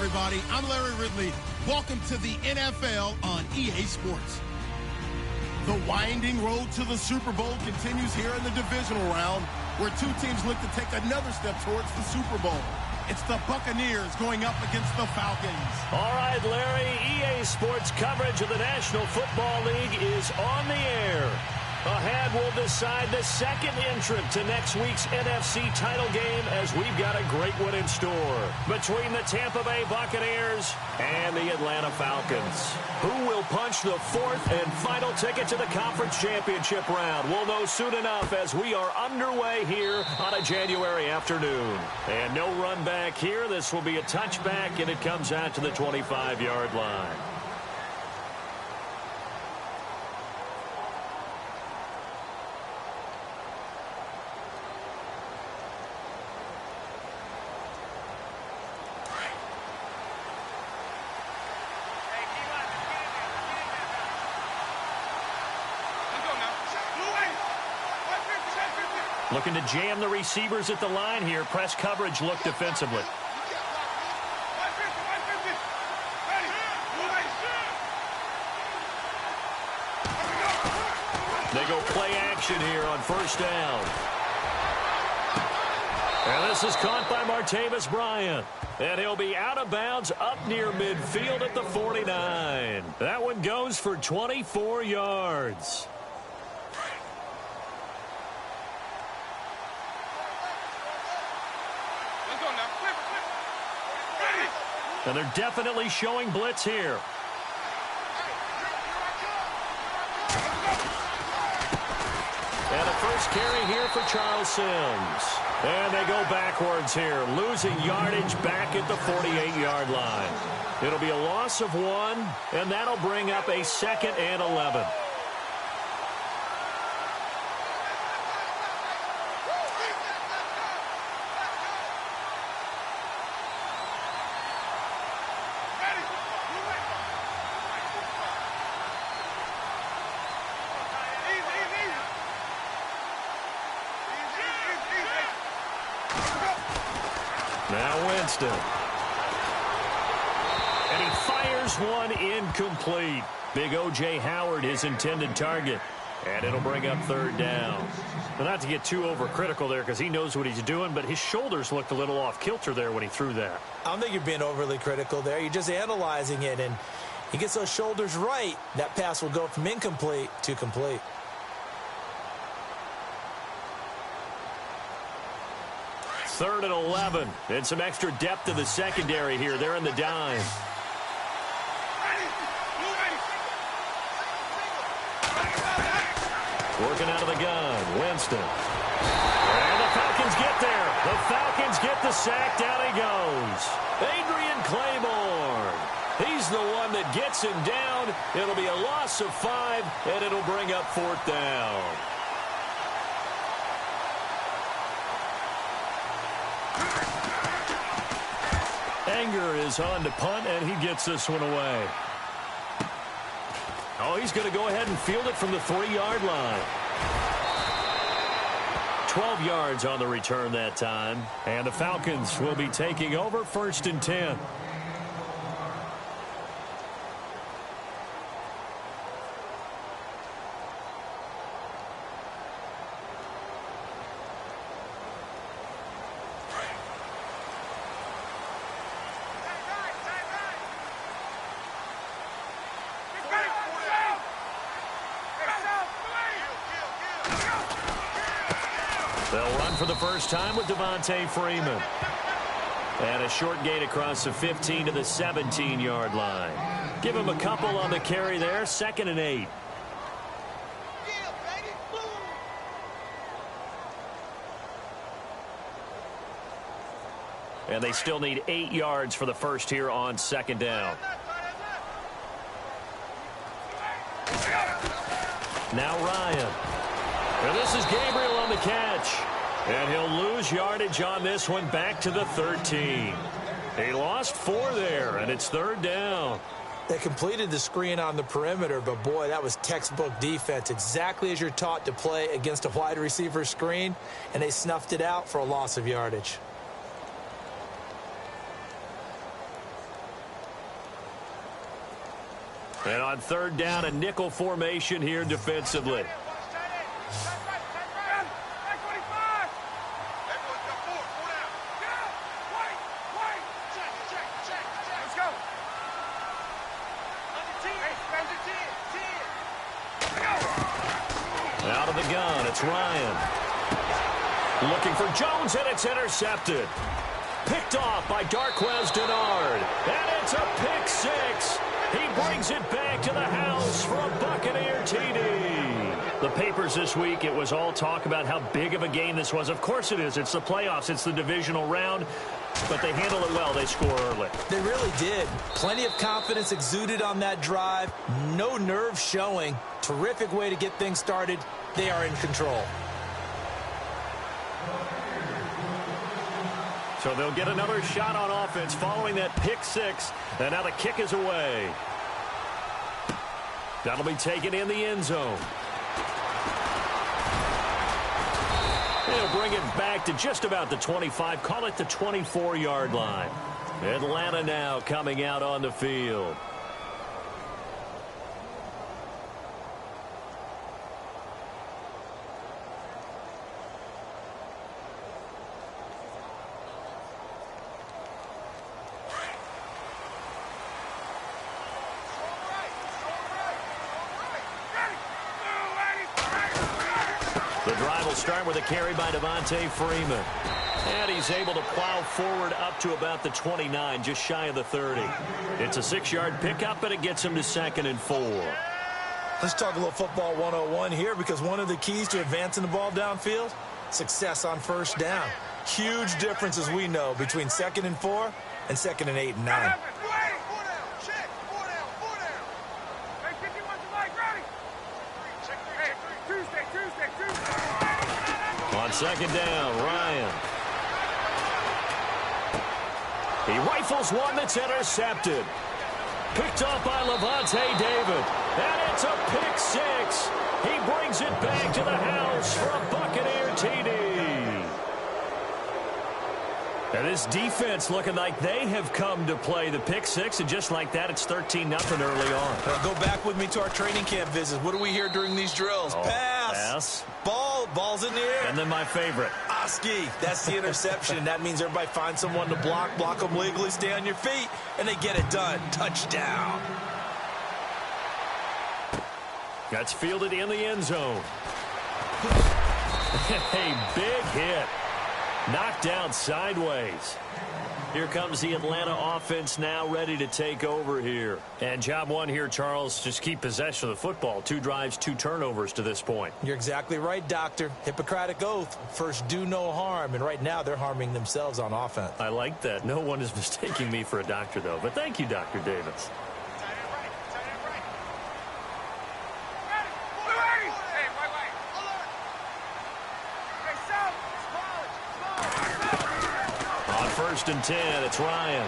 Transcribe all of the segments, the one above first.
everybody. I'm Larry Ridley. Welcome to the NFL on EA Sports. The winding road to the Super Bowl continues here in the divisional round, where two teams look to take another step towards the Super Bowl. It's the Buccaneers going up against the Falcons. All right, Larry, EA Sports coverage of the National Football League is on the air. Ahead, we'll decide the second entrant to next week's NFC title game, as we've got a great one in store between the Tampa Bay Buccaneers and the Atlanta Falcons. Who will punch the fourth and final ticket to the conference championship round? We'll know soon enough as we are underway here on a January afternoon. And no run back here. This will be a touchback, and it comes out to the 25-yard line. Looking to jam the receivers at the line here. Press coverage look defensively. They go play action here on first down. And this is caught by Martavis Bryant. And he'll be out of bounds up near midfield at the 49. That one goes for 24 yards. And they're definitely showing blitz here. And a first carry here for Charles Sims. And they go backwards here, losing yardage back at the 48-yard line. It'll be a loss of 1, and that'll bring up a 2nd and 11. Now Winston. And he fires one incomplete. Big O.J. Howard, his intended target. And it'll bring up third down. Well, not to get too overcritical there because he knows what he's doing, but his shoulders looked a little off kilter there when he threw that. I don't think you're being overly critical there. You're just analyzing it, and he gets those shoulders right. That pass will go from incomplete to complete. Third and 11, and some extra depth to the secondary here. They're in the dime. Working out of the gun, Winston. And the Falcons get there. The Falcons get the sack. Down he goes. Adrian Claiborne. He's the one that gets him down. It'll be a loss of 5, and it'll bring up fourth down. Anger is on to punt, and he gets this one away. Oh, he's going to go ahead and field it from the 3-yard line. 12 yards on the return that time. And the Falcons will be taking over 1st and 10. They'll run for the first time with Devontae Freeman. And a short gain across the 15 to the 17-yard line. Give him a couple on the carry there. 2nd and 8. And they still need 8 yards for the first here on 2nd down. Now Ryan. And this is Gabriel on the catch. And he'll lose yardage on this one back to the 13. He lost 4 there, and it's 3rd down. They completed the screen on the perimeter, but boy, that was textbook defense. Exactly as you're taught to play against a wide receiver screen, and they snuffed it out for a loss of yardage. And on third down, a nickel formation here defensively. Out of the gun, it's Ryan. Looking for Jones, and it's intercepted. Picked off by Darquez Denard. And it's a pick six. He brings it back to the house for a Buccaneer TD. The papers this week, it was all talk about how big of a game this was. Of course it is. It's the playoffs. It's the divisional round. But they handle it well. They score early. They really did. Plenty of confidence exuded on that drive. No nerve showing. Terrific way to get things started. They are in control. So they'll get another shot on offense following that pick six. And now the kick is away. That'll be taken in the end zone. They'll bring it back to just about the 25. Call it the 24-yard line. Atlanta now coming out on the field. The drive will start with a carry by Devontae Freeman. And he's able to plow forward up to about the 29, just shy of the 30. It's a 6-yard pickup, but it gets him to 2nd and 4. Let's talk a little football 101 here, because one of the keys to advancing the ball downfield, success on first down. Huge difference, as we know, between 2nd and 4 and 2nd and 8 and 9. On 2nd down, Ryan. He rifles one that's intercepted. Picked off by Levante David. And it's a pick six. He brings it back to the house for a Buccaneer TD. And this defense looking like they have come to play the pick six, and just like that, it's 13-0 early on. Go back with me to our training camp visits. What do we hear during these drills? Pass. Ball's in the air. And then my favorite. Oski. That's the interception. That means everybody finds someone to block them legally, stay on your feet, and they get it done. Touchdown. That's fielded in the end zone. A big hit. Knocked down sideways. Here comes the Atlanta offense now ready to take over here. And job one here, Charles, just keep possession of the football. 2 drives, 2 turnovers to this point. You're exactly right, Doctor. Hippocratic oath. First, do no harm. And right now, they're harming themselves on offense. I like that. No one is mistaking me for a doctor, though. But thank you, Dr. Davis. First and 10, it's Ryan.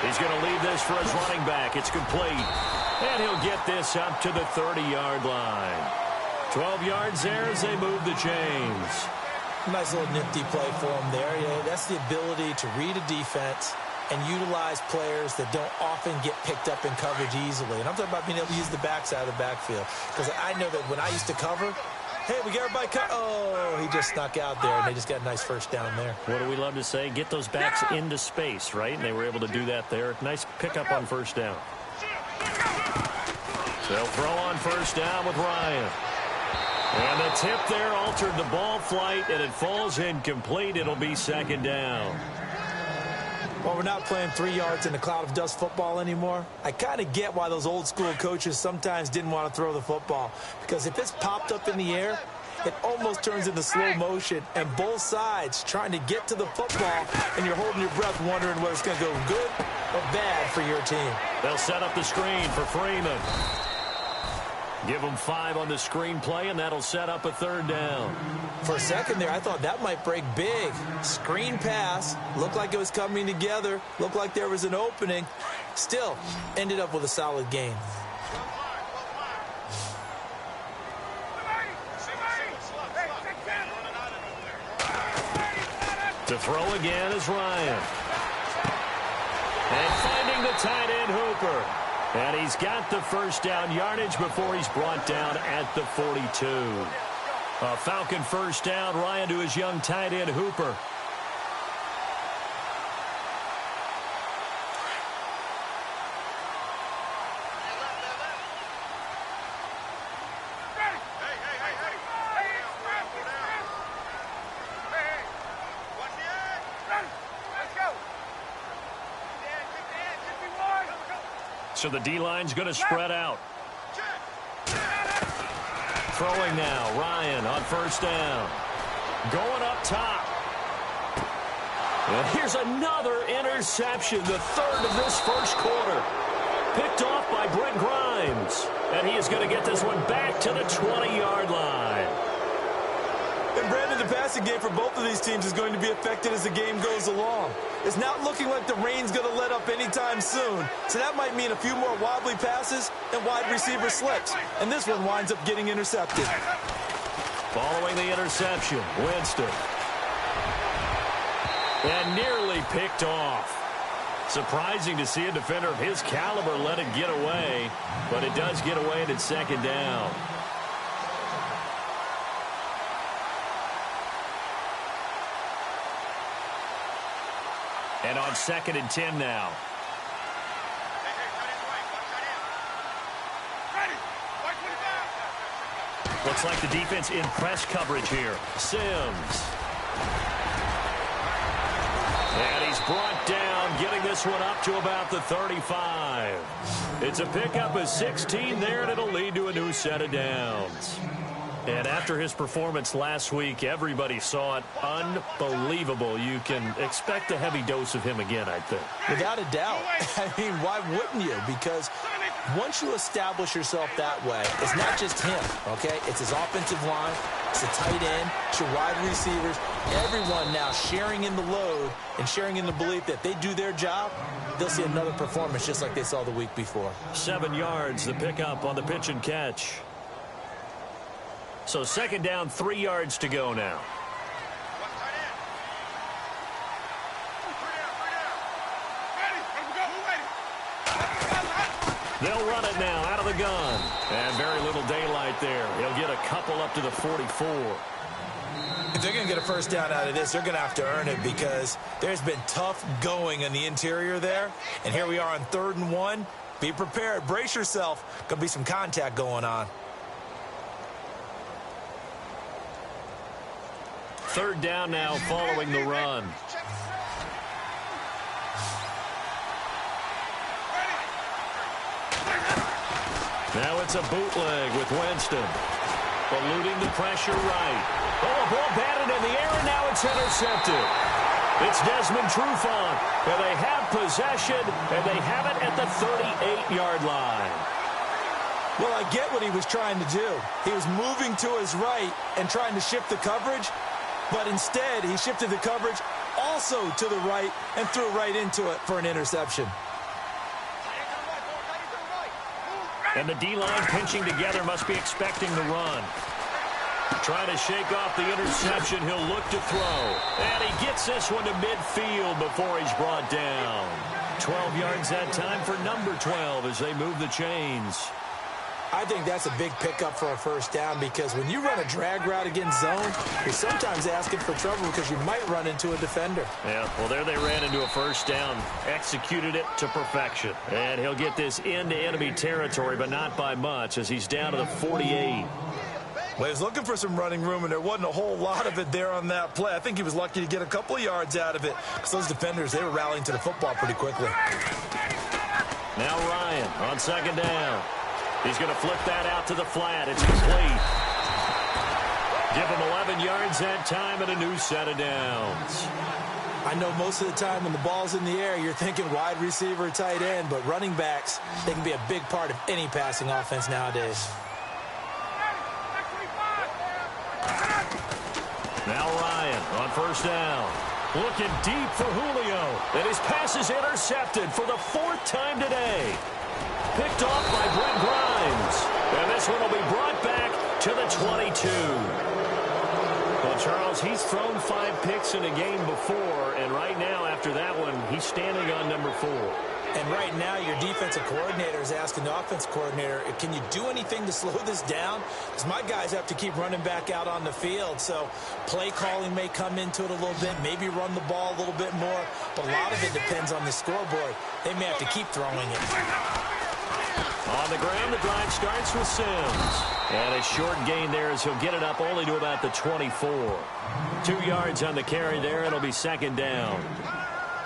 He's going to leave this for his running back. It's complete. And he'll get this up to the 30-yard line. 12 yards there as they move the chains. Nice little nifty play for him there. Yeah, that's the ability to read a defense and utilize players that don't often get picked up in coverage easily. And I'm talking about being able to use the backside of the backfield. Because I know that when I used to cover, hey, we got everybody cut. Oh, he just snuck out there, and they just got a nice first down there. What do we love to say? Get those backs into space, right? And they were able to do that there. Nice pickup on first down. So they'll throw on first down with Ryan. And the tip there altered the ball flight, and it falls incomplete. It'll be 2nd down. Well, we're not playing 3 yards in a cloud of dust football anymore. I kind of get why those old school coaches sometimes didn't want to throw the football. Because if it's popped up in the air, it almost turns into slow motion. And both sides trying to get to the football, and you're holding your breath wondering whether it's going to go good or bad for your team. They'll set up the screen for Freeman. Give them 5 on the screen play, and that'll set up a 3rd down. For a second there, I thought that might break big. Screen pass. Looked like it was coming together. Looked like there was an opening. Still, ended up with a solid gain. To throw again is Ryan. And finding the tight end Hooper. And he's got the first down yardage before he's brought down at the 42. A Falcon first down. Ryan to his young tight end, Hooper. So the D-line's going to spread out. Throwing now, Ryan on first down. Going up top. And here's another interception, the third of this first quarter. Picked off by Brent Grimes. And he is going to get this one back to the 20-yard line. And Brandon, the passing game for both of these teams is going to be affected as the game goes along. It's not looking like the rain's going to let up anytime soon. So that might mean a few more wobbly passes and wide receiver slips. And this one winds up getting intercepted. Following the interception, Winston. And nearly picked off. Surprising to see a defender of his caliber let it get away. But it does get away and it's second down. And on 2nd and 10 now. Looks like the defense in press coverage here. Sims. And he's brought down, getting this one up to about the 35. It's a pickup of 16 there, and it'll lead to a new set of downs. And after his performance last week, everybody saw it. Unbelievable. You can expect a heavy dose of him again, I think. Without a doubt. I mean, why wouldn't you? Because once you establish yourself that way, it's not just him, okay? It's his offensive line, it's the tight end, it's your wide receivers. Everyone now sharing in the load and sharing in the belief that they do their job, they'll see another performance just like they saw the week before. 7 yards, the pickup on the pitch and catch. So 2nd down, 3 yards to go now. They'll run it now out of the gun. And very little daylight there. He'll get a couple up to the 44. If they're going to get a first down out of this, they're going to have to earn it because there's been tough going in the interior there. And here we are on 3rd and 1. Be prepared. Brace yourself. Going to be some contact going on. 3rd down now following the run. Now it's a bootleg with Winston. Eluding the pressure right. Oh, a ball batted in the air, and now it's intercepted. It's Desmond Trufant, and they have possession, and they have it at the 38-yard line. Well, I get what he was trying to do. He was moving to his right and trying to shift the coverage, but instead he shifted the coverage also to the right and threw right into it for an interception. And the D-line pinching together, must be expecting the run. Trying to shake off the interception, he'll look to throw. And he gets this one to midfield before he's brought down. 12 yards that time for number 12 as they move the chains. I think that's a big pickup for a first down because when you run a drag route against zone, you're sometimes asking for trouble because you might run into a defender. Yeah, well, there they ran into a first down, executed it to perfection. And he'll get this into enemy territory, but not by much as he's down to the 48. Well, he was looking for some running room, and there wasn't a whole lot of it there on that play. I think he was lucky to get a couple of yards out of it because those defenders, they were rallying to the football pretty quickly. Now Ryan on 2nd down. He's going to flip that out to the flat. It's complete. Give him 11 yards that time and a new set of downs. I know most of the time when the ball's in the air, you're thinking wide receiver, tight end, but running backs, they can be a big part of any passing offense nowadays. Now Ryan on 1st down. Looking deep for Julio. And his pass is intercepted for the 4th time today. Picked off by Brent Grimes. And this one will be brought back to the 22. Well, Charles, he's thrown 5 picks in a game before, and right now after that one, he's standing on number 4. And right now, your defensive coordinator is asking the offense coordinator, can you do anything to slow this down? Because my guys have to keep running back out on the field. So play calling may come into it a little bit, maybe run the ball a little bit more. But a lot of it depends on the scoreboard. They may have to keep throwing it. On the ground, the drive starts with Sims. And a short gain there as he'll get it up only to about the 24. 2 yards on the carry there. It'll be second down.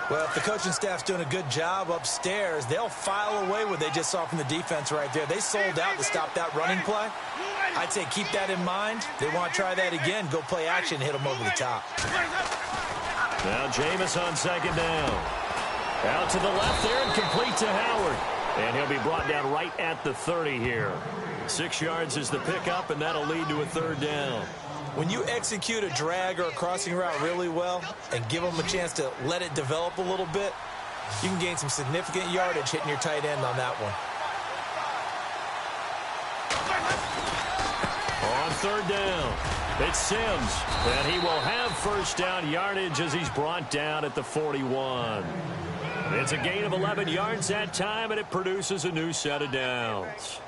Well, if the coaching staff's doing a good job upstairs, they'll file away what they just saw from the defense right there. They sold out to stop that running play. I'd say keep that in mind. They want to try that again. Go play action, hit them over the top. Now Jameis on second down. Out to the left there and complete to Howard. And he'll be brought down right at the 30 here. 6 yards is the pickup, and that'll lead to a third down. When you execute a drag or a crossing route really well and give them a chance to let it develop a little bit, you can gain some significant yardage hitting your tight end on that one. On third down, it's Sims, and he will have first down yardage as he's brought down at the 41. It's a gain of 11 yards that time, and it produces a new set of downs.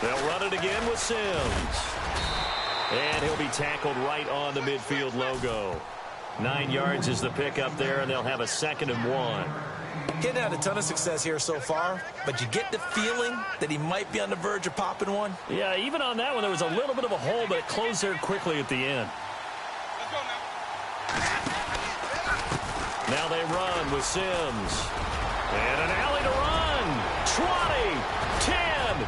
They'll run it again with Sims. And he'll be tackled right on the midfield logo. 9 yards is the pickup there, and they'll have a 2nd and 1. Getting had a ton of success here so far, but you get the feeling that he might be on the verge of popping one. Yeah, even on that one, there was a little bit of a hole, but it closed there quickly at the end. Now they run with Sims. And an alley to run. 20, 10.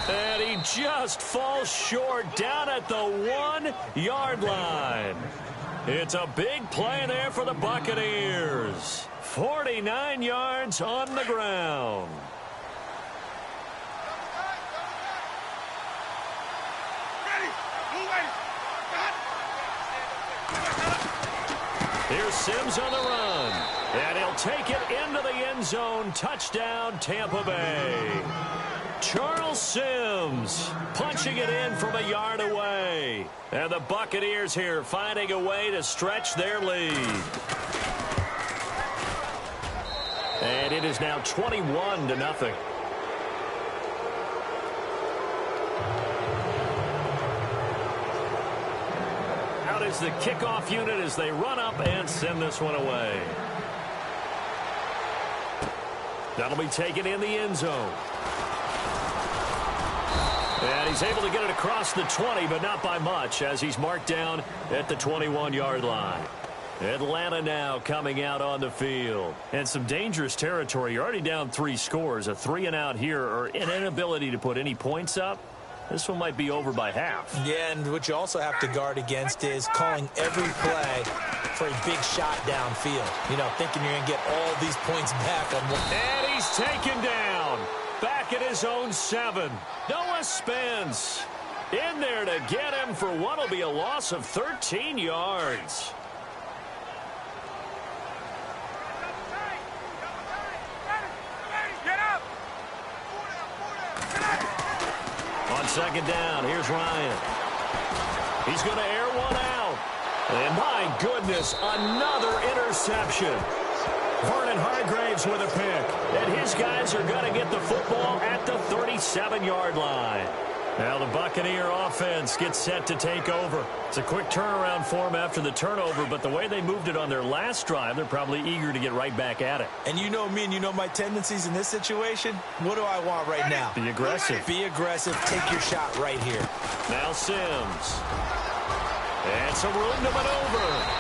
And he just falls short down at the 1-yard line. It's a big play there for the Buccaneers. 49 yards on the ground. Here's Sims on the run. And he'll take it into the end zone. Touchdown, Tampa Bay. Charles Sims punching it in from a yard away. And the Buccaneers here finding a way to stretch their lead. And it is now 21-0. Out is the kickoff unit as they run up and send this one away. That'll be taken in the end zone. And he's able to get it across the 20, but not by much, as he's marked down at the 21-yard line. Atlanta now coming out on the field. And some dangerous territory. You're already down 3 scores. A 3-and-out here, or an inability to put any points up. This one might be over by half. Yeah, and what you also have to guard against is calling every play for a big shot downfield. You know, thinking you're going to get all these points back on one. And he's taken down. Back at his own 7. Noah Spence in there to get him for what will be a loss of 13 yards. On second down, here's Ryan. He's going to air one out. And my goodness, another interception. Vernon Hargraves with a pick. And his guys are going to get the football at the 37-yard line. Now the Buccaneer offense gets set to take over. It's a quick turnaround for them after the turnover, but the way they moved it on their last drive, they're probably eager to get right back at it. And you know me and you know my tendencies in this situation. What do I want right now? Be aggressive. Be aggressive. Take your shot right here. Now Sims. And some room to maneuver.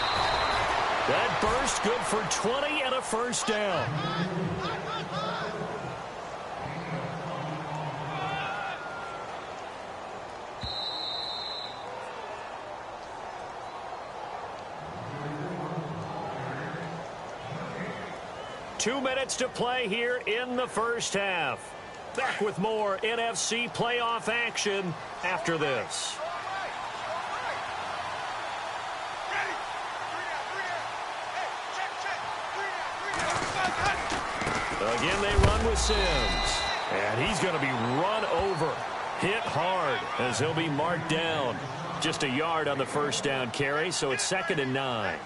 That burst good for 20 and a first down. Two minutes to play here in the first half. Back with more NFC playoff action after this. Again, they run with Sims. And he's going to be run over. Hit hard as he'll be marked down. Just a yard on the first down carry, so it's 2nd and 9.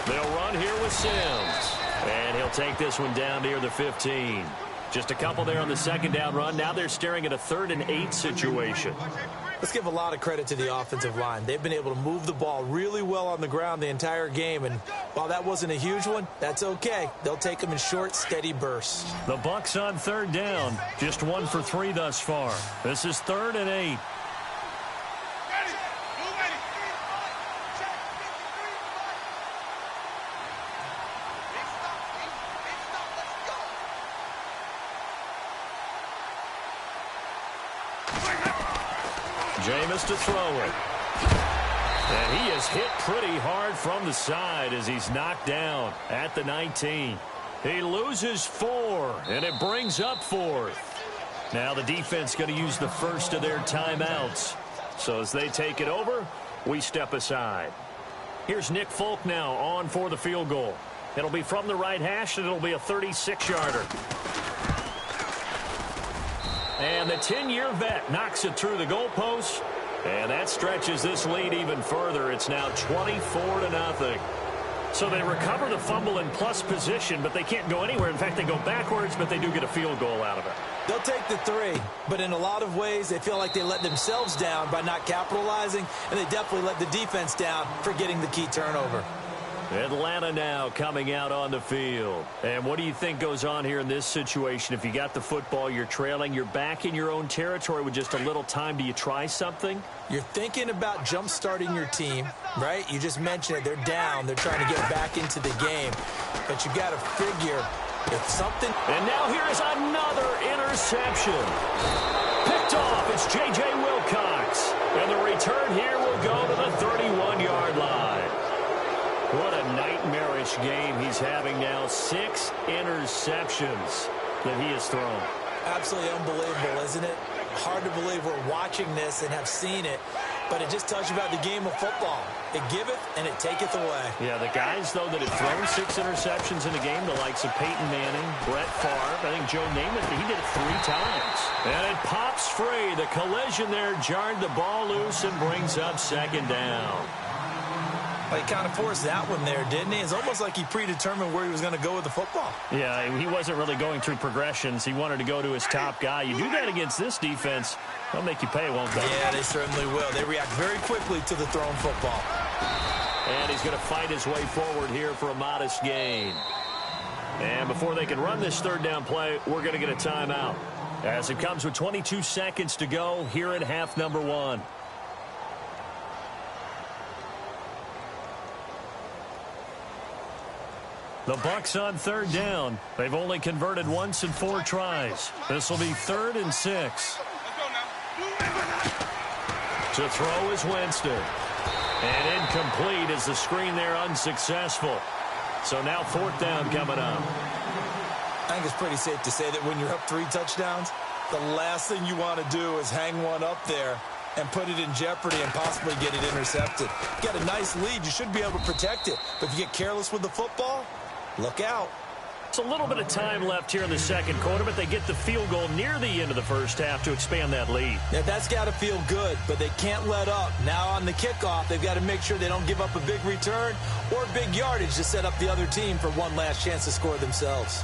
They'll run here with Sims. And he'll take this one down near the 15. Just a couple there on the 2nd down run. Now they're staring at a 3rd and 8 situation. Let's give a lot of credit to the offensive line. They've been able to move the ball really well on the ground the entire game. And while that wasn't a huge one, that's okay. They'll take them in short, steady bursts. The Bucs on 3rd down. Just 1 for 3 thus far. This is 3rd and 8. Jameis to throw it. And he is hit pretty hard from the side as he's knocked down at the 19. He loses 4, and it brings up 4th. Now the defense going to use the first of their timeouts. So as they take it over, we step aside. Here's Nick Folk now on for the field goal. It'll be from the right hash, and it'll be a 36-yarder. And the 10-year vet knocks it through the goalpost. And that stretches this lead even further. It's now 24-0. So they recover the fumble in plus position, but they can't go anywhere. In fact, they go backwards, but they do get a field goal out of it. They'll take the 3, but in a lot of ways, they feel like they let themselves down by not capitalizing, and they definitely let the defense down for getting the key turnover. Atlanta now coming out on the field. And what do you think goes on here in this situation? If you got the football, you're trailing, you're back in your own territory with just a little time. Do you try something? You're thinking about jump-starting your team, right? You just mentioned it. They're down. They're trying to get back into the game. But you got to figure if something... And now here is another interception. Picked off. It's J.J. Wilcox. And the return here will go to the 31-yard line. What a nightmarish game he's having now. 6 interceptions that he has thrown. Absolutely unbelievable, isn't it? Hard to believe we're watching this and have seen it, but it just tells you about the game of football. It giveth and it taketh away. Yeah, the guys, though, that have thrown 6 interceptions in a game, the likes of Peyton Manning, Brett Favre, I think Joe Namath, he did it 3 times. And it pops free. The collision there jarred the ball loose and brings up 2nd down. Well, he kind of forced that one there, didn't he? It's almost like he predetermined where he was going to go with the football. Yeah, he wasn't really going through progressions. He wanted to go to his top guy. You do that against this defense, they'll make you pay, won't they? Yeah, they certainly will. They react very quickly to the thrown football. And he's going to fight his way forward here for a modest gain. And before they can run this 3rd down play, we're going to get a timeout. As it comes with 22 seconds to go here at half number 1. The Bucs on 3rd down. They've only converted once in 4 tries. This will be 3rd and 6. To throw is Winston. And incomplete as the screen there unsuccessful. So now 4th down coming up. I think it's pretty safe to say that when you're up 3 touchdowns, the last thing you want to do is hang one up there and put it in jeopardy and possibly get it intercepted. You got a nice lead. You should be able to protect it. But if you get careless with the football, look out. It's a little bit of time left here in the 2nd quarter, but they get the field goal near the end of the 1st half to expand that lead. Now, that's got to feel good, but they can't let up. Now on the kickoff, they've got to make sure they don't give up a big return or big yardage to set up the other team for one last chance to score themselves.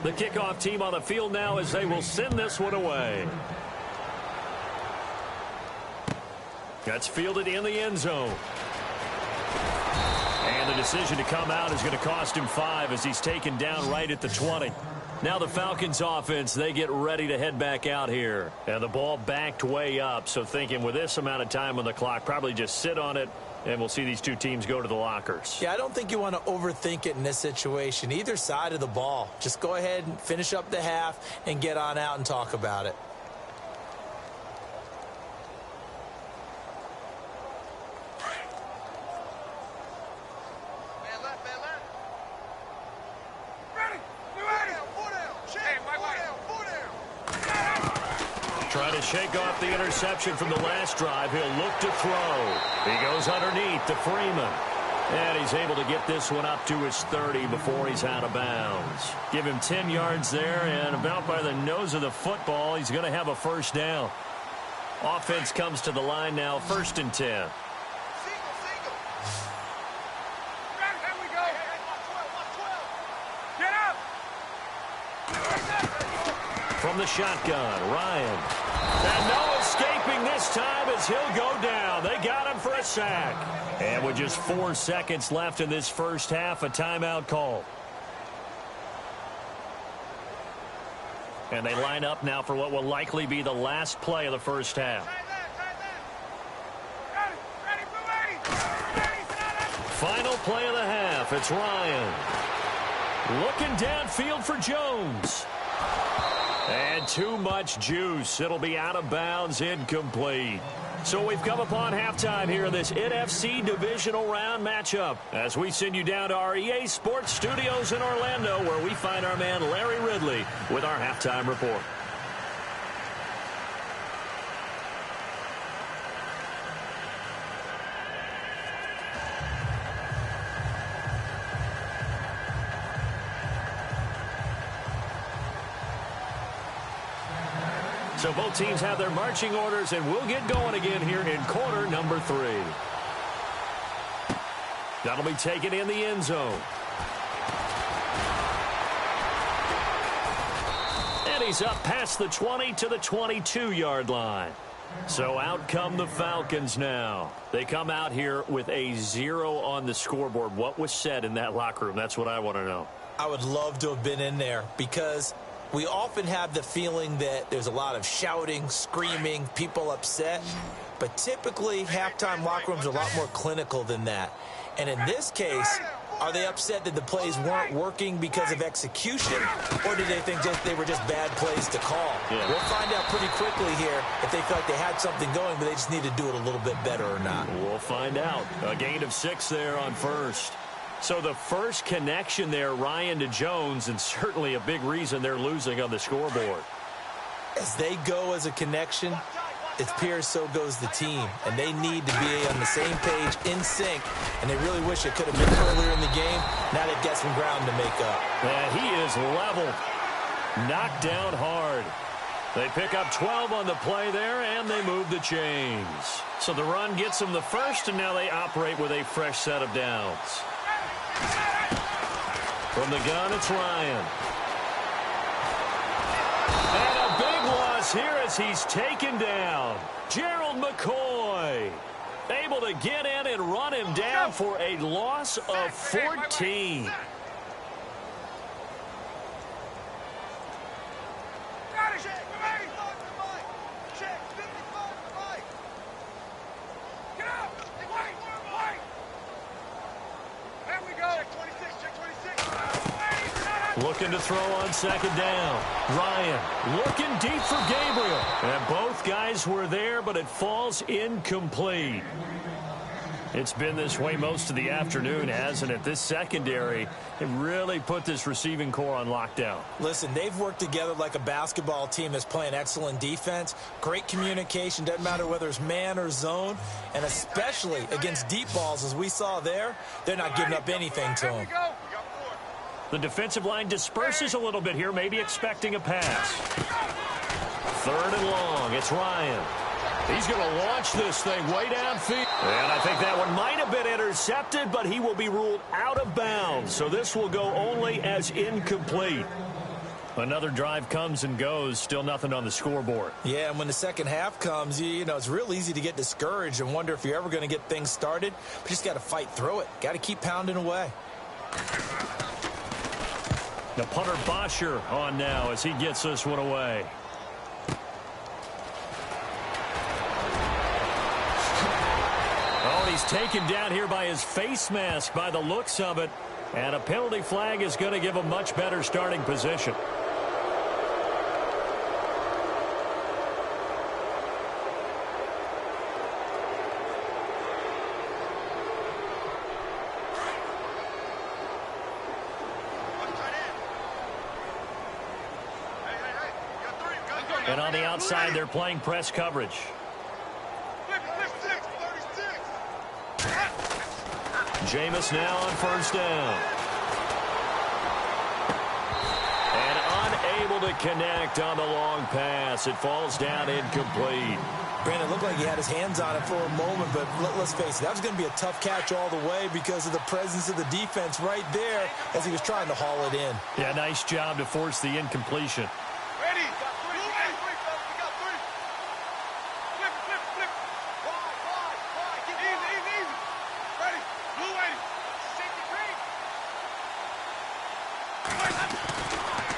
The kickoff team on the field now as they will send this one away. That's fielded in the end zone. And the decision to come out is going to cost him 5 as he's taken down right at the 20. Now the Falcons offense, they get ready to head back out here. And the ball backed way up, so thinking with this amount of time on the clock, probably just sit on it, and we'll see these two teams go to the lockers. Yeah, I don't think you want to overthink it in this situation. Either side of the ball. Just go ahead and finish up the half and get on out and talk about it. Trying to shake off the interception from the last drive. He'll look to throw. He goes underneath to Freeman. And he's able to get this one up to his 30 before he's out of bounds. Give him 10 yards there, and about by the nose of the football, he's going to have a first down. Offense comes to the line now, 1st and 10. From the shotgun, Ryan. And no escaping this time as he'll go down. They got him for a sack. And with just 4 seconds left in this first half, a timeout call. And they line up now for what will likely be the last play of the first half. Final play of the half. It's Ryan. Looking downfield for Jones. And too much juice. It'll be out of bounds, incomplete. So we've come upon halftime here in this NFC Divisional Round matchup as we send you down to our EA Sports Studios in Orlando, where we find our man Larry Ridley with our halftime report. So both teams have their marching orders, and we'll get going again here in quarter number 3. That'll be taken in the end zone. And he's up past the 20 to the 22-yard line. So out come the Falcons now. They come out here with a 0 on the scoreboard. What was said in that locker room? That's what I want to know. I would love to have been in there because we often have the feeling that there's a lot of shouting, screaming, people upset. But typically, halftime locker rooms are a lot more clinical than that. And in this case, are they upset that the plays weren't working because of execution, or did they think they were just bad plays to call? Yeah. We'll find out pretty quickly here if they felt like they had something going, but they just need to do it a little bit better or not. We'll find out. A gain of 6 there on first. So the first connection there, Ryan to Jones, and certainly a big reason they're losing on the scoreboard. As they go as a connection, it appears so goes the team, and they need to be on the same page, in sync, and they really wish it could have been earlier in the game. Now they've got some ground to make up. And he is leveled, knocked down hard. They pick up 12 on the play there, and they move the chains. So the run gets them the first, and now they operate with a fresh set of downs. From the gun, it's Ryan. And a big loss here as he's taken down. Gerald McCoy able to get in and run him down for a loss of 14. Looking to throw on second down. Ryan looking deep for Gabriel. And both guys were there, but it falls incomplete. It's been this way most of the afternoon, hasn't it? This secondary, it really put this receiving core on lockdown. Listen, they've worked together like a basketball team that's playing excellent defense. Great communication, doesn't matter whether it's man or zone. And especially against deep balls, as we saw there, they're not giving up anything to them. The defensive line disperses a little bit here, maybe expecting a pass. 3rd and long. It's Ryan. He's going to launch this thing way downfield. And I think that one might have been intercepted, but he will be ruled out of bounds. So this will go only as incomplete. Another drive comes and goes, still nothing on the scoreboard. Yeah, and when the second half comes, you know, it's real easy to get discouraged and wonder if you're ever going to get things started. But you just got to fight through it. Got to keep pounding away. The punter Bosher on now as he gets this one away. Oh, and he's taken down here by his face mask by the looks of it. And a penalty flag is going to give a much better starting position. And on the outside, they're playing press coverage. Jameis now on first down. And unable to connect on the long pass. It falls down incomplete. Brandon, it looked like he had his hands on it for a moment, but let's face it, that was going to be a tough catch all the way because of the presence of the defense right there as he was trying to haul it in. Yeah, nice job to force the incompletion.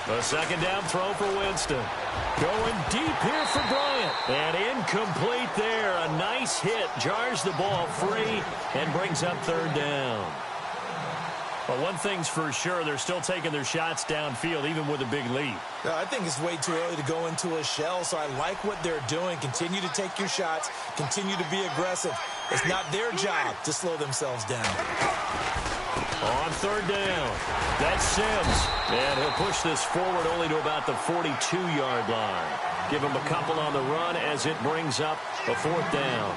A second down throw for Winston. Going deep here for Bryant. And incomplete there. A nice hit. Jars the ball free and brings up third down. But one thing's for sure, they're still taking their shots downfield, even with a big lead. I think it's way too early to go into a shell, so I like what they're doing. Continue to take your shots. Continue to be aggressive. It's not their job to slow themselves down. On third down, that's Sims. And he'll push this forward only to about the 42-yard line. Give him a couple on the run as it brings up a fourth down.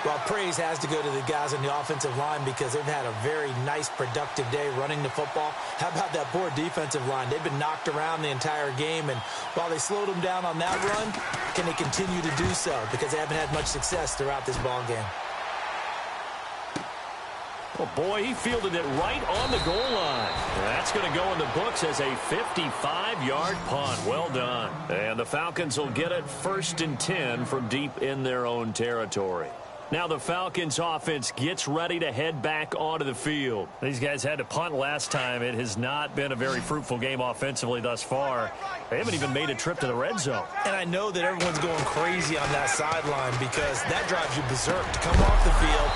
Well, praise has to go to the guys on the offensive line because they've had a very nice, productive day running the football. How about that poor defensive line? They've been knocked around the entire game, and while they slowed them down on that run, can they continue to do so? Because they haven't had much success throughout this ball game. Oh, boy, he fielded it right on the goal line. That's going to go in the books as a 55-yard punt. Well done. And the Falcons will get it 1st and 10 from deep in their own territory. Now the Falcons offense gets ready to head back onto the field. These guys had to punt last time. It has not been a very fruitful game offensively thus far. They haven't even made a trip to the red zone. And I know that everyone's going crazy on that sideline because that drives you berserk to come off the field,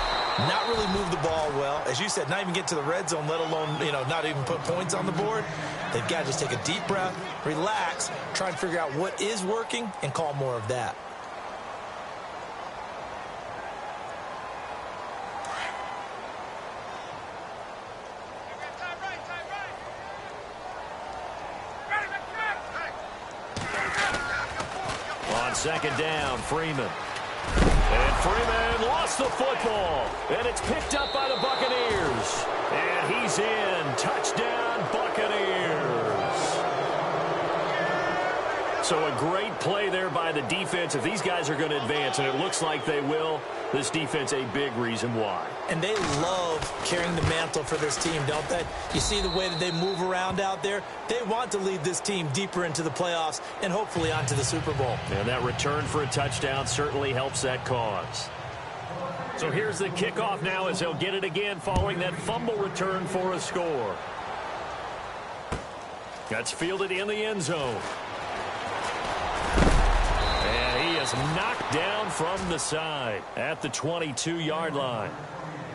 not really move the ball well. As you said, not even get to the red zone, let alone, not even put points on the board. They've got to just take a deep breath, relax, try and figure out what is working, and call more of that. Second down, Freeman. And Freeman lost the football. And it's picked up by the Buccaneers. And he's in. Touchdown, Buccaneers. So a great play there by the defense. If these guys are going to advance, and it looks like they will, this defense a big reason why. And they love carrying the mantle for this team, don't they? You see the way that they move around out there? They want to lead this team deeper into the playoffs and hopefully onto the Super Bowl. And that return for a touchdown certainly helps that cause. So here's the kickoff now as they'll get it again following that fumble return for a score. That's fielded in the end zone. And he is knocked down from the side at the 22-yard line.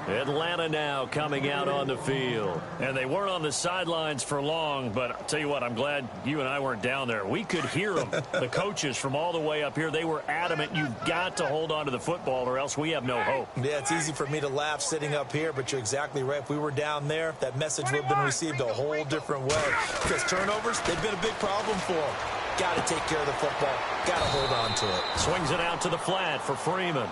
Atlanta now coming out on the field. And they weren't on the sidelines for long, but I'll tell you what, I'm glad you and I weren't down there. We could hear them, the coaches from all the way up here. They were adamant, you've got to hold on to the football or else we have no hope. Yeah, it's easy for me to laugh sitting up here, but you're exactly right. If we were down there, that message would have been received a whole different way. Because turnovers, they've been a big problem for them. Got to take care of the football. Got to hold on to it. Swings it out to the flat for Freeman.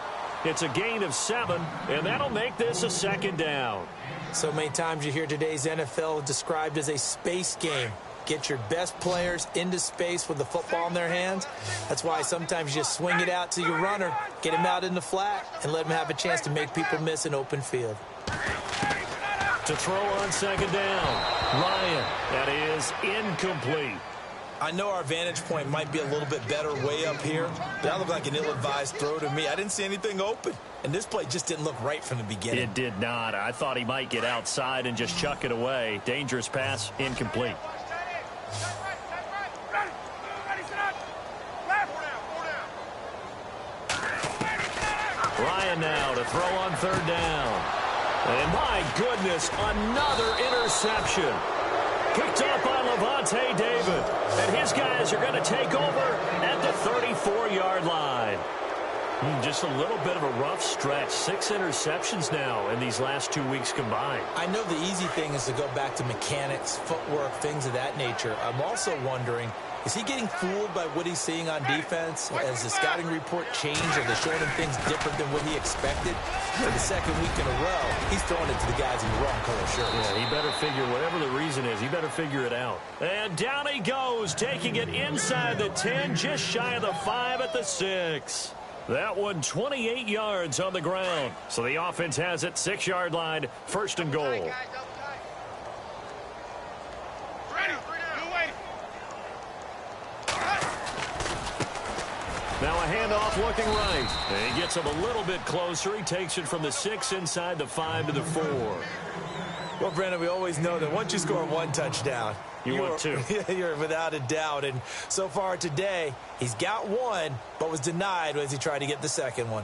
It's a gain of 7, and that'll make this a second down. So many times you hear today's NFL described as a space game. Get your best players into space with the football in their hands. That's why sometimes you just swing it out to your runner, get him out in the flat, and let him have a chance to make people miss an open field. To throw on second down, Ryan. That is incomplete. I know our vantage point might be a little bit better way up here, but that looked like an ill-advised throw to me. I didn't see anything open, and this play just didn't look right from the beginning. It did not. I thought he might get outside and just chuck it away. Dangerous pass, incomplete. Ryan now to throw on third down. And my goodness, another interception. Picked up by Levante David. And his guys are going to take over at the 34-yard line. Just a little bit of a rough stretch. 6 interceptions now in these last 2 weeks combined. I know the easy thing is to go back to mechanics, footwork, things of that nature. I'm also wondering, is he getting fooled by what he's seeing on defense? Has the scouting report changed? Are they showing him things different than what he expected? For the second week in a row, he's throwing it to the guys in the wrong color shirts. Yeah, he better figure, whatever the reason is, he better figure it out. And down he goes, taking it inside the 10, just shy of the 5 at the 6. That one 28 yards on the ground. So the offense has it, 6-yard line, first and goal. Now a handoff looking right. And he gets him a little bit closer. He takes it from the 6 inside the 5 to the 4. Well, Brandon, we always know that once you score 1 touchdown, you want 2. You're without a doubt. And so far today, he's got 1, but was denied as he tried to get the second one.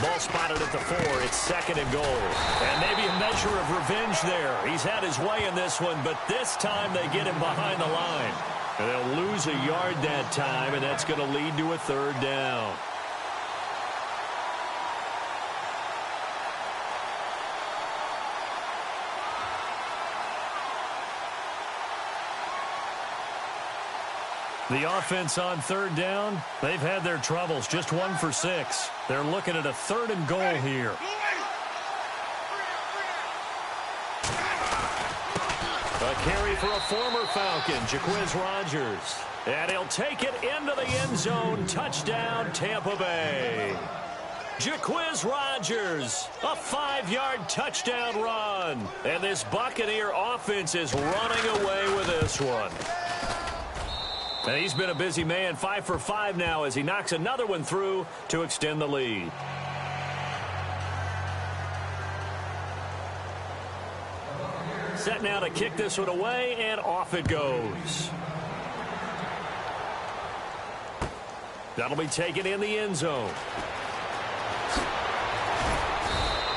Ball spotted at the 4. It's second and goal. And maybe a measure of revenge there. He's had his way in this one, but this time they get him behind the line. And they'll lose a yard that time, and that's going to lead to a third down. The offense on third down, they've had their troubles. Just 1 for 6. They're looking at a third and goal here. A carry for a former Falcon, Jaquiz Rogers. And he'll take it into the end zone. Touchdown, Tampa Bay. Jaquiz Rogers, a 5-yard touchdown run. And this Buccaneer offense is running away with this one. And he's been a busy man, 5 for 5 now as he knocks another one through to extend the lead. Set now to kick this one away, and off it goes. That'll be taken in the end zone.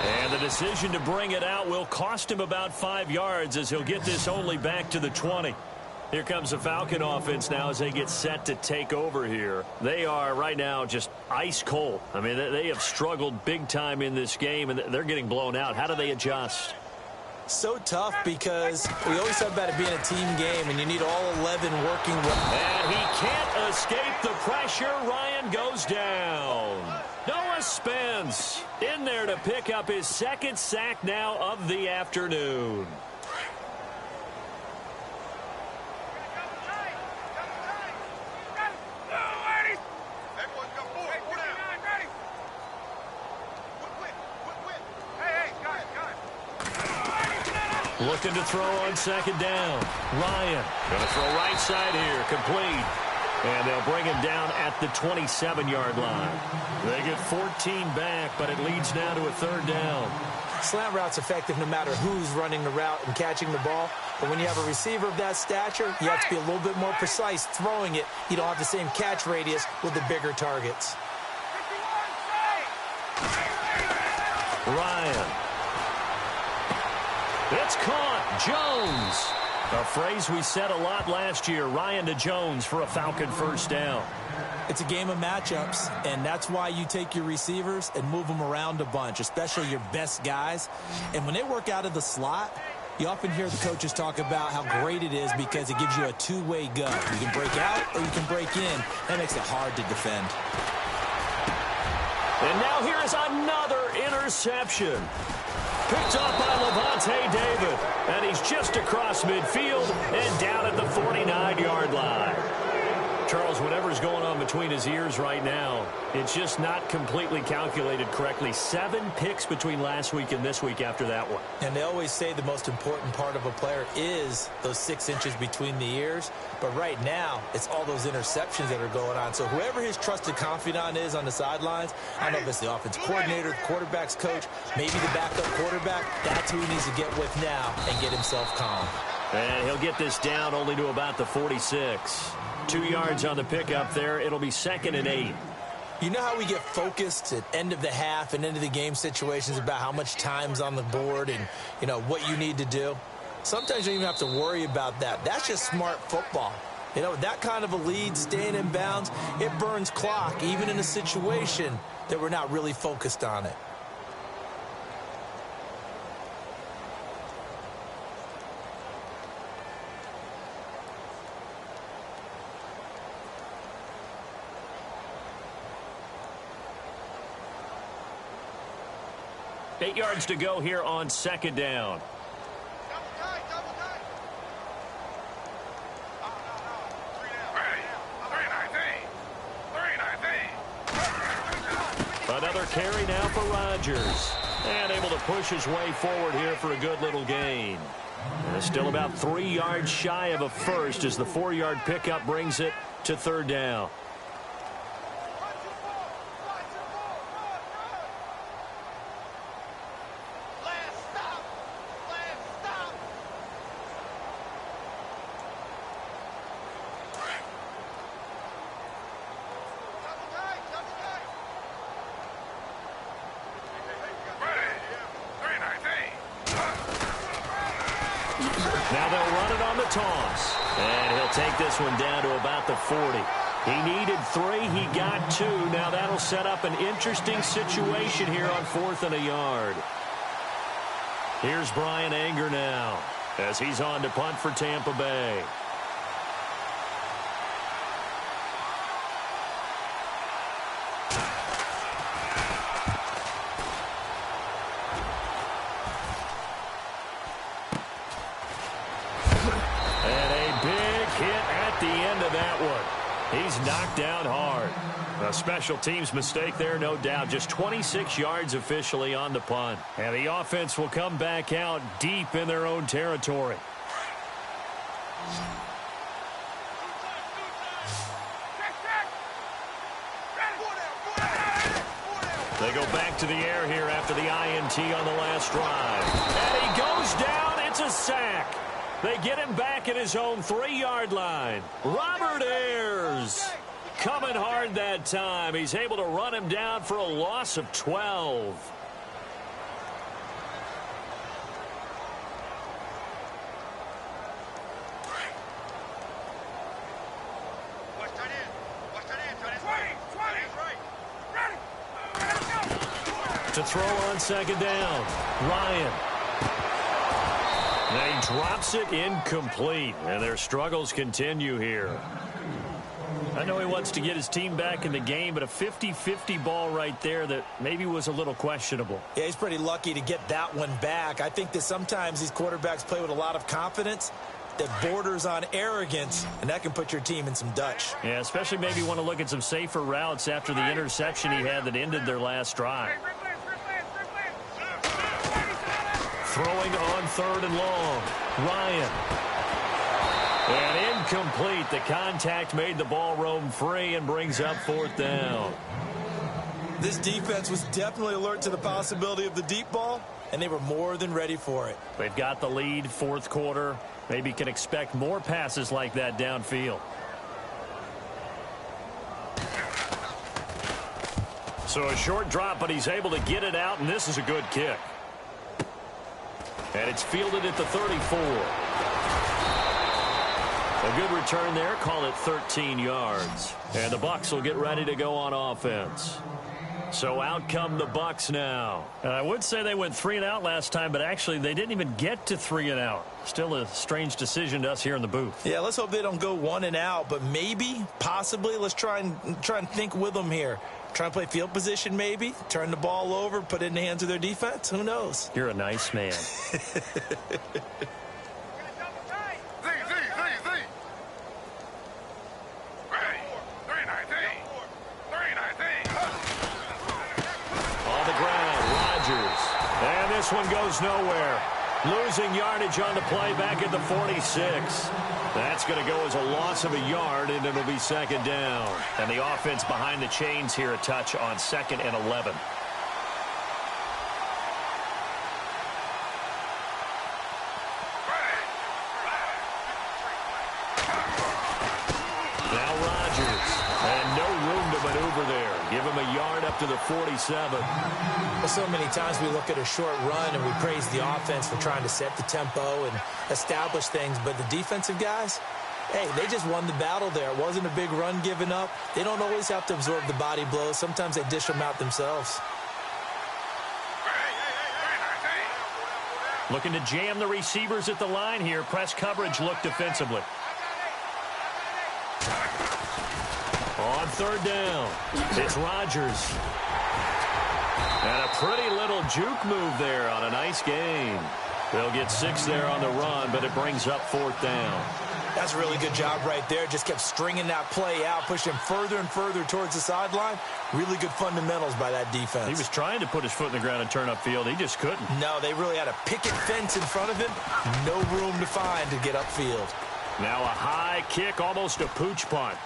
And the decision to bring it out will cost him about 5 yards as he'll get this only back to the 20. Here comes the Falcon offense now as they get set to take over here. They are right now just ice cold. I mean, they have struggled big time in this game, and they're getting blown out. How do they adjust? So tough because we always talk about it being a team game, and you need all 11 working well. And he can't escape the pressure. Ryan goes down. Noah Spence in there to pick up his 2nd sack now of the afternoon. Looking to throw on 2nd down. Ryan going to throw right side here. Complete. And they'll bring him down at the 27-yard line. They get 14 back, but it leads now to a 3rd down. Slant route's effective no matter who's running the route and catching the ball. But when you have a receiver of that stature, you have to be a little bit more precise throwing it. You don't have the same catch radius with the bigger targets. Ryan. It's caught. Jones. A phrase we said a lot last year. Ryan to Jones for a Falcon 1st down. It's a game of matchups, and that's why you take your receivers and move them around a bunch, especially your best guys. And when they work out of the slot, you often hear the coaches talk about how great it is because it gives you a two-way go. You can break out or you can break in. That makes it hard to defend. And now here is another interception. Picked up by Levante David. And he's just across midfield and down at the 49-yard line. Charles, whatever's going on between his ears right now, it's just not completely calculated correctly. 7 picks between last week and this week after that one. And they always say the most important part of a player is those 6 inches between the ears. But right now, it's all those interceptions that are going on. So whoever his trusted confidant is on the sidelines, I don't know if it's the offense coordinator, the quarterback's coach, maybe the backup quarterback, that's who he needs to get with now and get himself calm. And he'll get this down only to about the 46. 2 yards on the pickup there. It'll be 2nd and 8. You know how we get focused at end of the half and end of the game situations about how much time's on the board and, you know, what you need to do? Sometimes you don't even have to worry about that. That's just smart football. You know, that kind of a lead, staying in bounds, it burns clock, even in a situation that we're not really focused on it. Eight yards to go here on 2nd down. Another carry now for Rodgers. And able to push his way forward here for a good little gain. And still about 3 yards shy of a first as the 4-yard pickup brings it to 3rd down. Now they'll run it on the toss. And he'll take this one down to about the 40. He needed 3. He got 2. Now that'll set up an interesting situation here on 4th and a yard. Here's Brian Anger now as he's on to punt for Tampa Bay. He's knocked down hard. A special teams mistake there, no doubt. Just 26 yards officially on the punt. And the offense will come back out deep in their own territory. They go back to the air here after the INT on the last drive. And he goes down. It's a sack. They get him back at his own 3-yard line. Robert Ayers coming hard that time. He's able to run him down for a loss of 12. To throw on 2nd down, Ryan. And he drops it incomplete, and their struggles continue here. I know he wants to get his team back in the game, but a 50-50 ball right there that maybe was a little questionable. Yeah, he's pretty lucky to get that one back. I think that sometimes these quarterbacks play with a lot of confidence that borders on arrogance, and that can put your team in some Dutch. Yeah, especially maybe want to look at some safer routes after the interception he had that ended their last drive. Throwing on 3rd and long. Ryan. And incomplete. The contact made the ball roam free and brings up 4th down. This defense was definitely alert to the possibility of the deep ball, and they were more than ready for it. They've got the lead, 4th quarter. Maybe can expect more passes like that downfield. So a short drop, but he's able to get it out, and this is a good kick. And it's fielded at the 34. A good return there. Call it 13 yards. And the Bucs will get ready to go on offense. So out come the Bucs now. And I would say they went 3 and out last time, but actually they didn't even get to 3 and out. Still a strange decision to us here in the booth. Yeah, let's hope they don't go 1 and out, but maybe, possibly, let's try and think with them here. Try and play field position maybe, turn the ball over, put it in the hands of their defense. Who knows? You're a nice man. one goes nowhere. Losing yardage on the play back at the 46. That's going to go as a loss of a yard, and it'll be second down. And the offense behind the chains here a touch on 2nd and 11. Now Rodgers. And no room to maneuver there. Give him a yard up to the 47. Well, so many times we look at a short run and we praise the offense for trying to set the tempo and establish things. But the defensive guys, hey, they just won the battle there. It wasn't a big run given up. They don't always have to absorb the body blows. Sometimes they dish them out themselves. Looking to jam the receivers at the line here. Press coverage look defensively. On third down, it's Rodgers. And a pretty little juke move there on a nice game. They'll get 6 there on the run, but it brings up 4th down. That's a really good job right there. Just kept stringing that play out, pushing him further and further towards the sideline. Really good fundamentals by that defense. He was trying to put his foot in the ground and turn upfield. He just couldn't. No, they really had a picket fence in front of him. No room to find to get upfield. Now a high kick, almost a pooch punt.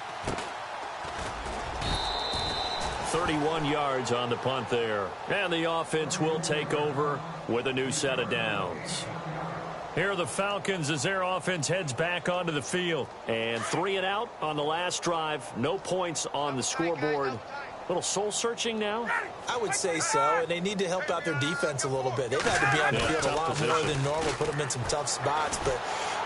31 yards on the punt there. And the offense will take over with a new set of downs. Here are the Falcons as their offense heads back onto the field. And 3 and out on the last drive. No points on the scoreboard. A little soul-searching now? I would say so, and they need to help out their defense a little bit. They've had to be on the field a lot more than normal, put them in some tough spots. But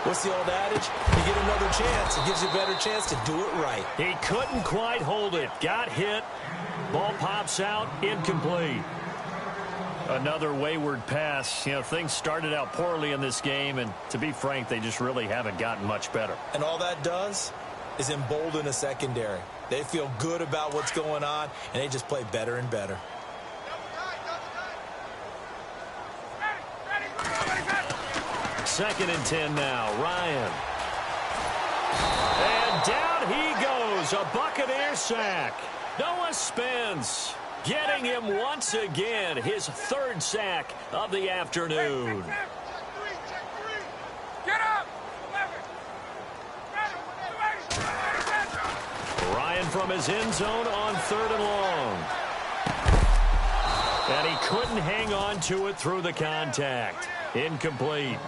what's the old adage? You get another chance. It gives you a better chance to do it right. He couldn't quite hold it. Got hit. Ball pops out, incomplete. Another wayward pass. You know, things started out poorly in this game, and to be frank, they just really haven't gotten much better. And all that does is embolden a secondary. They feel good about what's going on, and they just play better and better. Second and 10 now. Ryan. And down he goes. A Buccaneer sack. Noah Spence getting him once again. His 3rd sack of the afternoon. Get up! Ryan from his end zone on 3rd and long. And he couldn't hang on to it through the contact. Incomplete.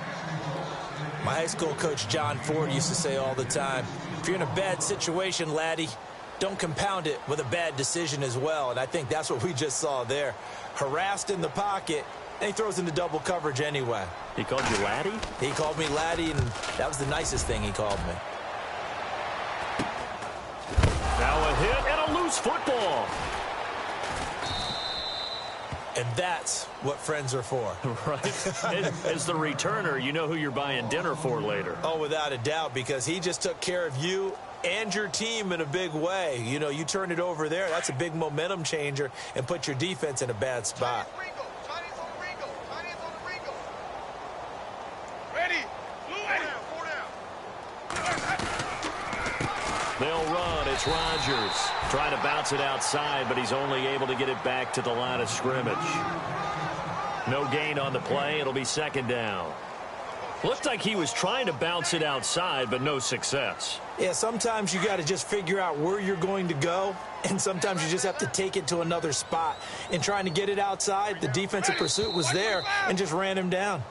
My high school coach, John Ford, used to say all the time, if you're in a bad situation, laddie, don't compound it with a bad decision as well. And I think that's what we just saw there. Harassed in the pocket, and he throws into double coverage anyway. He called you laddie? He called me laddie, and that was the nicest thing he called me. Now a hit and a loose football. And that's what friends are for. Right. As the returner, you know who you're buying dinner for later. Oh, without a doubt, because he just took care of you and your team in a big way. You know, you turn it over there, that's a big momentum changer, and put your defense in a bad spot. They'll run. It's Rodgers trying to bounce it outside, but he's only able to get it back to the line of scrimmage. No gain on the play. It'll be second down. Looked like he was trying to bounce it outside, but no success. Yeah, sometimes you got to just figure out where you're going to go, and sometimes you just have to take it to another spot. And trying to get it outside, the defensive pursuit was there and just ran him down.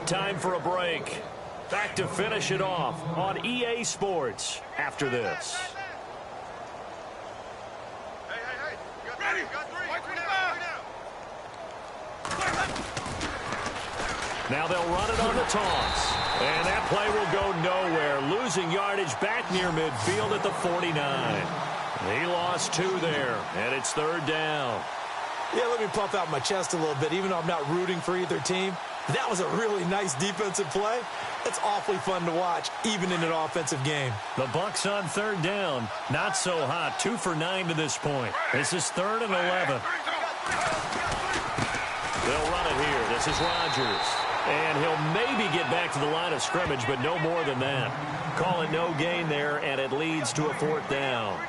Time for a break. Back to finish it off on EA Sports after this. Now they'll run it on the toss. And that play will go nowhere. Losing yardage back near midfield at the 49. He lost 2 there, and it's 3rd down. Yeah, let me puff out my chest a little bit. Even though I'm not rooting for either team, that was a really nice defensive play. It's awfully fun to watch, even in an offensive game. The Bucs on 3rd down. Not so hot. 2 for 9 to this point. This is 3rd and 11. They'll run it here. This is Rodgers. And he'll maybe get back to the line of scrimmage, but no more than that. Call it no gain there, and it leads to a 4th down.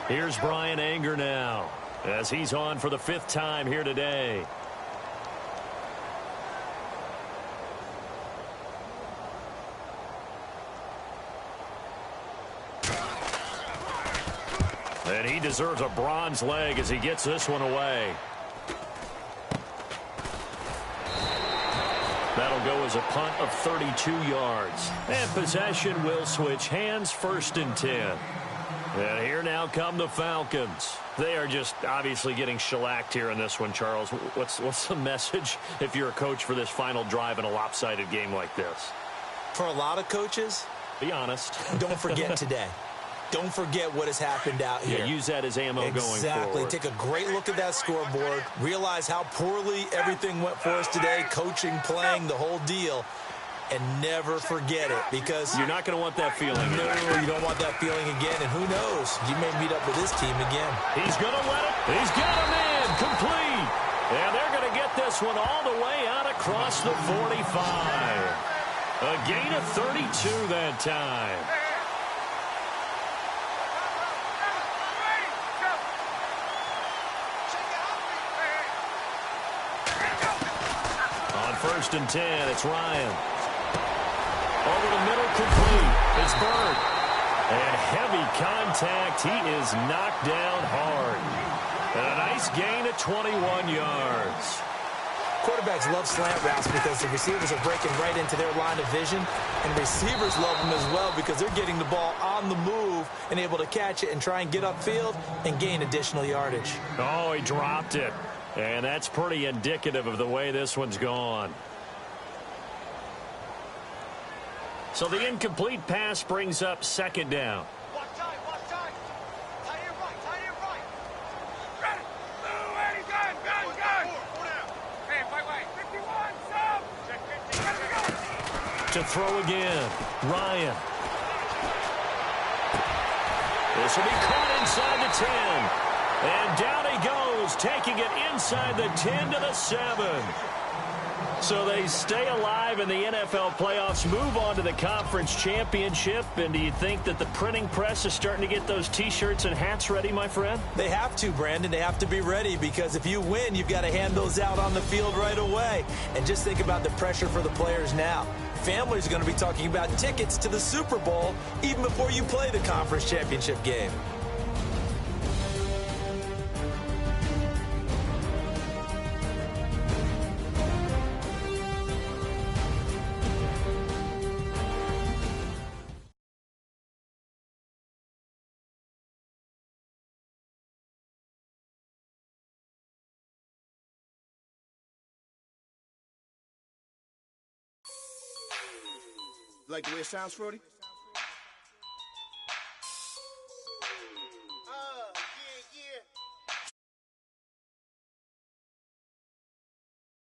Here's Brian Anger now. as he's on for the 5th time here today. And he deserves a bronze leg as he gets this one away. That'll go as a punt of 32 yards. And possession will switch hands, 1st and 10. And here now come the Falcons. They are just obviously getting shellacked here in this one, Charles. What's the message if you're a coach for this final drive in a lopsided game like this? For a lot of coaches, be honest. Don't forget today. Don't forget what has happened out here. Yeah, use that as ammo going forward. Exactly. Take a great look at that scoreboard. Realize how poorly everything went for us today. Coaching, playing, the whole deal. And never forget it, because you're not going to want that feeling. No, you don't want that feeling again. And who knows? You may meet up with this team again. He's going to let it. He's got him in. Complete. And they're going to get this one all the way out across the 45. A gain of 32 that time. On 1st and 10, it's Ryan. Over the middle, complete. It's Bird. And heavy contact. He is knocked down hard. And a nice gain of 21 yards. Quarterbacks love slant routes because the receivers are breaking right into their line of vision. And receivers love them as well because they're getting the ball on the move and able to catch it and try and get upfield and gain additional yardage. Oh, he dropped it. And that's pretty indicative of the way this one's gone. So the incomplete pass brings up 2nd down. Watch time. Tight end right. Ready. Gun. Hey, wait. 51, sub. Check 50. Ready to go. To throw again. Ryan. This will be caught inside the 10. And down he goes, taking it inside the 10 to the 7. So they stay alive in the NFL playoffs, move on to the conference championship. And do you think that the printing press is starting to get those T-shirts and hats ready, my friend? They have to, Brandon. They have to be ready because if you win, you've got to hand those out on the field right away. And just think about the pressure for the players now. Families are going to be talking about tickets to the Super Bowl even before you play the conference championship game. Like the way it sounds, Frody?